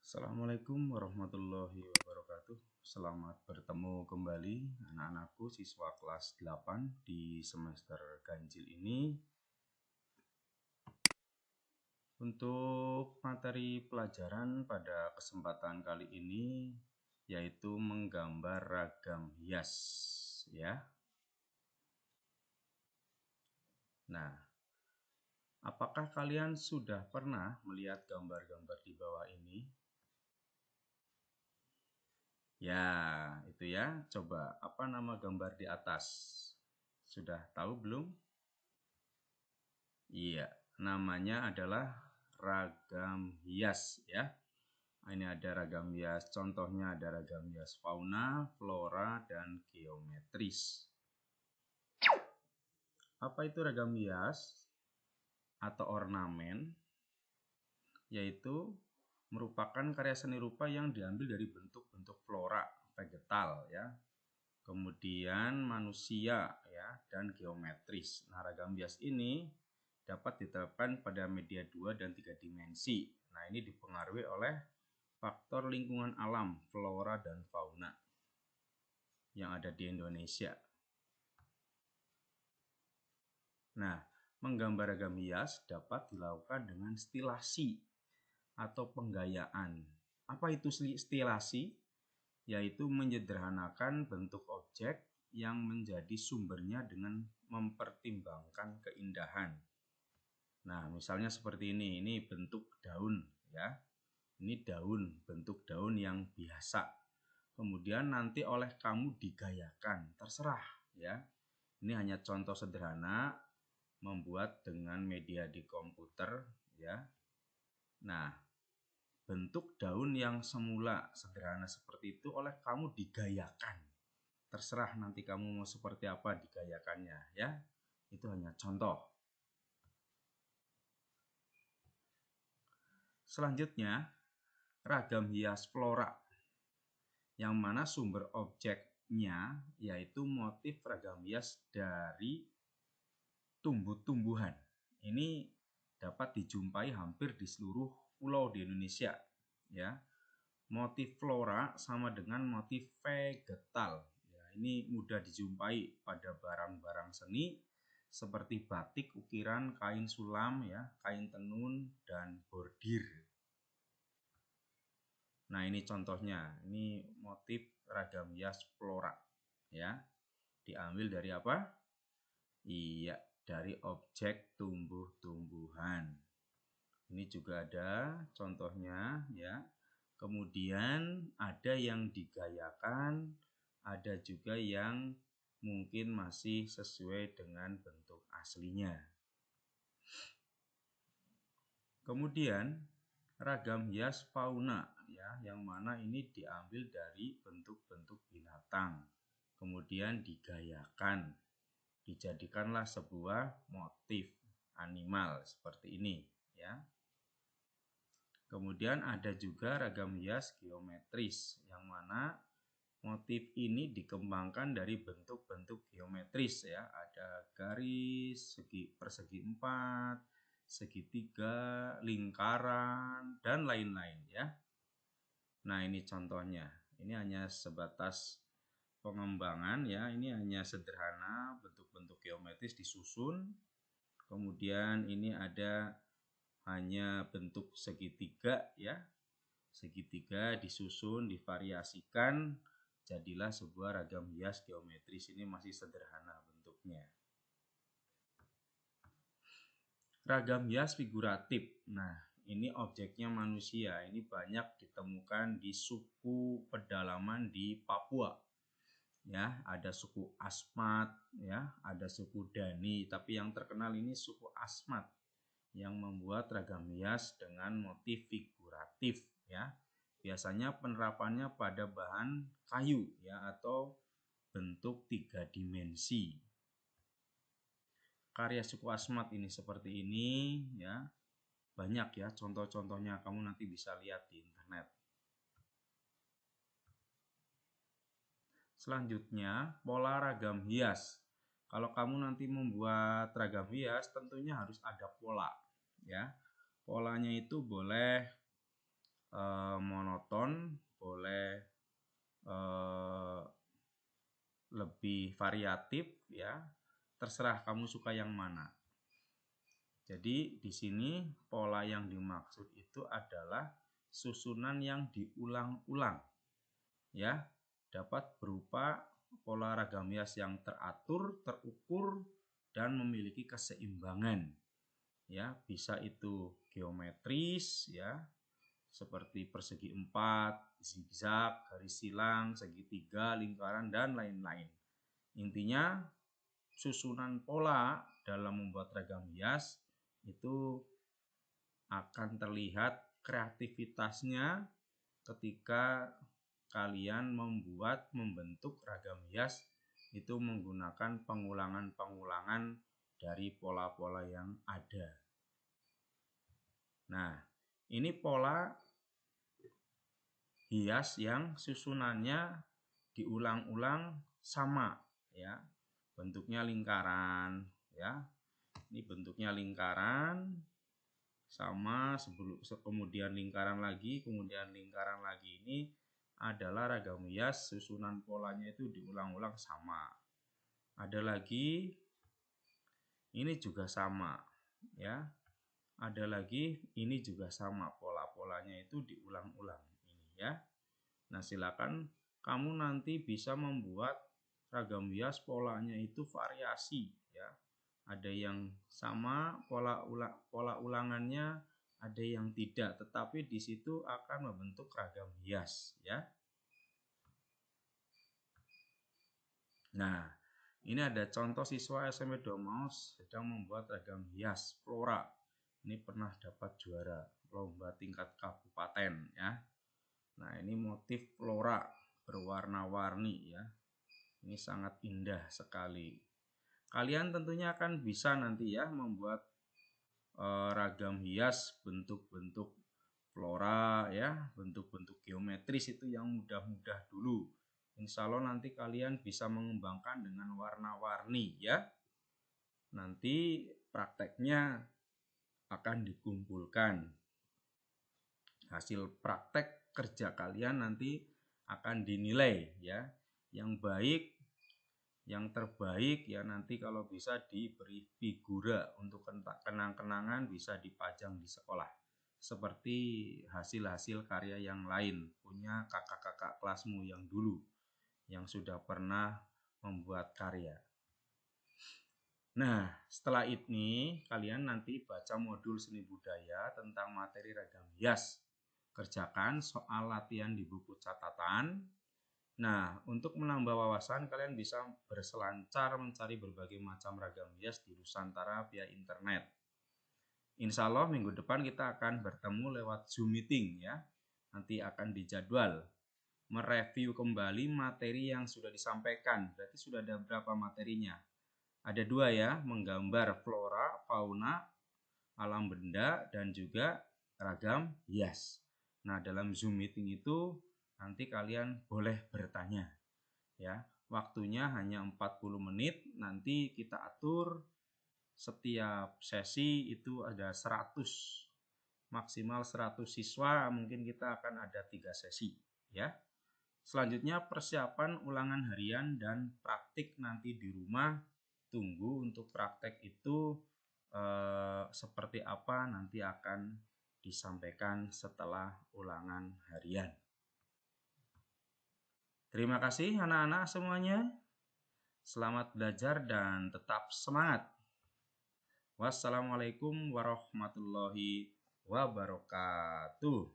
Assalamualaikum warahmatullahi wabarakatuh. Selamat bertemu kembali anak-anakku siswa kelas 8 di semester ganjil ini. Untuk materi pelajaran pada kesempatan kali ini yaitu menggambar ragam hias ya. Nah, apakah kalian sudah pernah melihat gambar-gambar di bawah ini? Ya, itu ya. Coba, apa nama gambar di atas? Sudah tahu belum? Iya, namanya adalah ragam hias ya. Ini ada ragam hias, contohnya ada ragam hias fauna, flora, dan geometris. Apa itu ragam hias atau ornamen? Yaitu merupakan karya seni rupa yang diambil dari bentuk-bentuk flora vegetal ya. Kemudian manusia ya dan geometris. Nah, ragam hias ini dapat diterapkan pada media 2 dan 3 dimensi. Nah, ini dipengaruhi oleh faktor lingkungan alam, flora dan fauna yang ada di Indonesia. Nah, menggambar ragam hias dapat dilakukan dengan stilasi atau penggayaan. Apa itu stilasi? Yaitu menyederhanakan bentuk objek yang menjadi sumbernya dengan mempertimbangkan keindahan. Nah, misalnya seperti ini bentuk daun ya. Ini daun, bentuk daun yang biasa. Kemudian nanti oleh kamu digayakan, terserah ya. Ini hanya contoh sederhana membuat dengan media di komputer ya. Nah, bentuk daun yang semula sederhana seperti itu oleh kamu digayakan. Terserah nanti kamu mau seperti apa digayakannya ya. Itu hanya contoh. Selanjutnya, ragam hias flora. Yang mana sumber objeknya yaitu motif ragam hias dari tumbuh-tumbuhan. Ini dapat dijumpai hampir di seluruh pulau di Indonesia ya. Motif flora sama dengan motif vegetal ya, ini mudah dijumpai pada barang-barang seni seperti batik, ukiran, kain sulam ya, kain tenun, dan bordir. Nah, ini contohnya, ini motif ragam hias flora ya. Diambil dari apa? Iya, dari objek tumbuh-tumbuhan. Ini juga ada contohnya ya. Kemudian ada yang digayakan, ada juga yang mungkin masih sesuai dengan bentuk aslinya. Kemudian ragam hias fauna ya, yang mana ini diambil dari bentuk-bentuk binatang. Kemudian digayakan, dijadikanlah sebuah motif animal seperti ini ya. Kemudian ada juga ragam hias geometris, yang mana motif ini dikembangkan dari bentuk-bentuk geometris ya. Ada garis, persegi 4, segitiga, lingkaran, dan lain-lain ya. Nah, ini contohnya. Ini hanya sebatas pengembangan ya. Ini hanya sederhana bentuk-bentuk geometris disusun. Kemudian ini ada hanya bentuk segitiga ya. Segitiga disusun, divariasikan, jadilah sebuah ragam hias geometris. Ini masih sederhana bentuknya. Ragam hias figuratif. Nah, ini objeknya manusia. Ini banyak ditemukan di suku pedalaman di Papua. Ya, ada suku Asmat, ya, ada suku Dani, tapi yang terkenal ini suku Asmat yang membuat ragam hias dengan motif figuratif, ya. Biasanya penerapannya pada bahan kayu, ya, atau bentuk 3 dimensi. Karya suku Asmat ini seperti ini ya. Banyak ya contoh-contohnya, kamu nanti bisa lihat di internet. Selanjutnya, pola ragam hias. Kalau kamu nanti membuat ragam hias, tentunya harus ada pola ya. Polanya itu boleh monoton, boleh lebih variatif ya. Terserah kamu suka yang mana. Jadi di sini pola yang dimaksud itu adalah susunan yang diulang-ulang. Ya, dapat berupa pola ragam hias yang teratur, terukur, dan memiliki keseimbangan. Ya, bisa itu geometris ya, seperti persegi 4, zigzag, garis silang, segitiga, lingkaran, dan lain-lain. Intinya susunan pola dalam membuat ragam hias itu akan terlihat kreativitasnya ketika kalian membentuk ragam hias itu menggunakan pengulangan-pengulangan dari pola-pola yang ada. Nah, ini pola hias yang susunannya diulang-ulang sama ya. Bentuknya lingkaran ya. Ini bentuknya lingkaran sama, kemudian lingkaran lagi, kemudian lingkaran lagi. Ini adalah ragam hias susunan polanya itu diulang-ulang sama. Ada lagi ini juga sama ya. Ada lagi ini juga sama, pola-polanya itu diulang-ulang ini ya. Nah, silakan kamu nanti bisa membuat ragam hias polanya itu variasi ya. Ada yang sama pola ulangannya, ada yang tidak, tetapi di situ akan membentuk ragam hias ya. Nah, ini ada contoh siswa SMP Domaus sedang membuat ragam hias flora. Ini pernah dapat juara lomba tingkat kabupaten ya. Nah, ini motif flora berwarna-warni ya. Ini sangat indah sekali. Kalian tentunya akan bisa nanti ya membuat ragam hias bentuk-bentuk flora ya, bentuk-bentuk geometris itu yang mudah-mudah dulu. Insya Allah nanti kalian bisa mengembangkan dengan warna-warni ya. Nanti prakteknya akan dikumpulkan. Hasil praktek kerja kalian nanti akan dinilai ya. Yang baik, yang terbaik ya nanti kalau bisa diberi figura untuk kenang-kenangan, bisa dipajang di sekolah. Seperti hasil-hasil karya yang lain punya kakak-kakak kelasmu yang dulu yang sudah pernah membuat karya. Nah, setelah ini kalian nanti baca modul seni budaya tentang materi ragam hias. Kerjakan soal latihan di buku catatan. Nah, untuk menambah wawasan kalian bisa berselancar mencari berbagai macam ragam hias di Nusantara via internet. Insya Allah minggu depan kita akan bertemu lewat Zoom meeting ya. Nanti akan dijadwal mereview kembali materi yang sudah disampaikan. Berarti sudah ada berapa materinya? Ada 2 ya, menggambar flora, fauna, alam benda, dan juga ragam hias. Nah, dalam Zoom meeting itu nanti kalian boleh bertanya ya. Waktunya hanya 40 menit. Nanti kita atur setiap sesi itu ada 100, maksimal 100 siswa. Mungkin kita akan ada 3 sesi ya. Selanjutnya persiapan ulangan harian dan praktik nanti di rumah. Tunggu untuk praktek itu seperti apa nanti akan disampaikan setelah ulangan harian. Terima kasih anak-anak semuanya. Selamat belajar dan tetap semangat. Wassalamualaikum warahmatullahi wabarakatuh.